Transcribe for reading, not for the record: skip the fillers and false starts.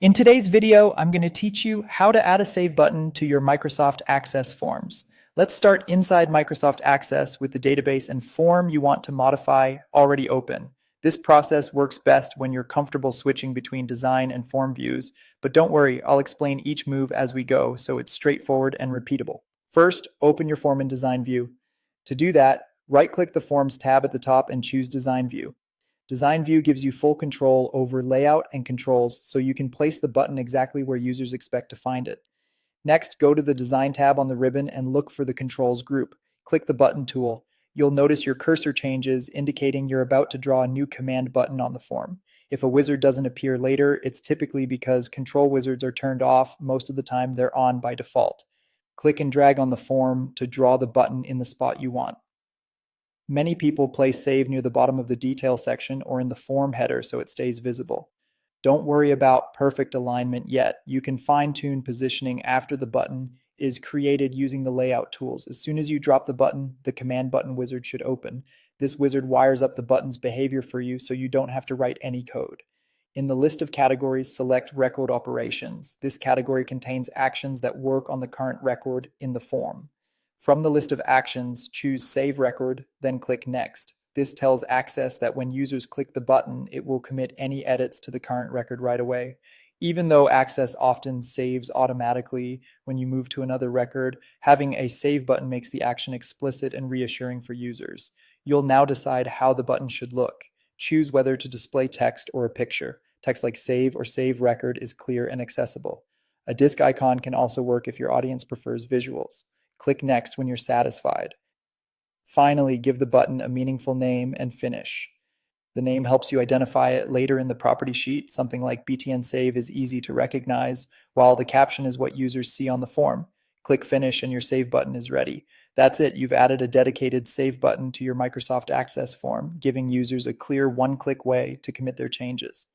In today's video, I'm going to teach you how to add a save button to your Microsoft Access forms. Let's start inside Microsoft Access with the database and form you want to modify already open. This process works best when you're comfortable switching between design and form views, but don't worry, I'll explain each move as we go so it's straightforward and repeatable. First, open your form in Design View. To do that, right-click the Forms tab at the top and choose Design View. Design View gives you full control over layout and controls, so you can place the button exactly where users expect to find it. Next, go to the Design tab on the ribbon and look for the Controls group. Click the Button tool. You'll notice your cursor changes, indicating you're about to draw a new command button on the form. If a wizard doesn't appear later, it's typically because control wizards are turned off. Most of the time, they're on by default. Click and drag on the form to draw the button in the spot you want. Many people place save near the bottom of the detail section or in the form header so it stays visible. Don't worry about perfect alignment yet. You can fine-tune positioning after the button is created using the layout tools. As soon as you drop the button, the command button wizard should open. This wizard wires up the button's behavior for you so you don't have to write any code. In the list of categories, select Record Operations. This category contains actions that work on the current record in the form. From the list of actions, choose Save Record, then click Next. This tells Acces that when users click the button, it will commit any edits to the current record right away. Even though Acces often saves automatically when you move to another record, having a Save button makes the action explicit and reassuring for users. You'll now decide how the button should look. Choose whether to display text or a picture. Text like Save or Save Record is clear and accessible. A disk icon can also work if your audience prefers visuals. Click Next when you're satisfied. Finally, give the button a meaningful name and finish. The name helps you identify it later in the property sheet. Something like BTN Save is easy to recognize, while the caption is what users see on the form. Click Finish and your Save button is ready. That's it. You've added a dedicated Save button to your Microsoft Access form, giving users a clear one-click way to commit their changes.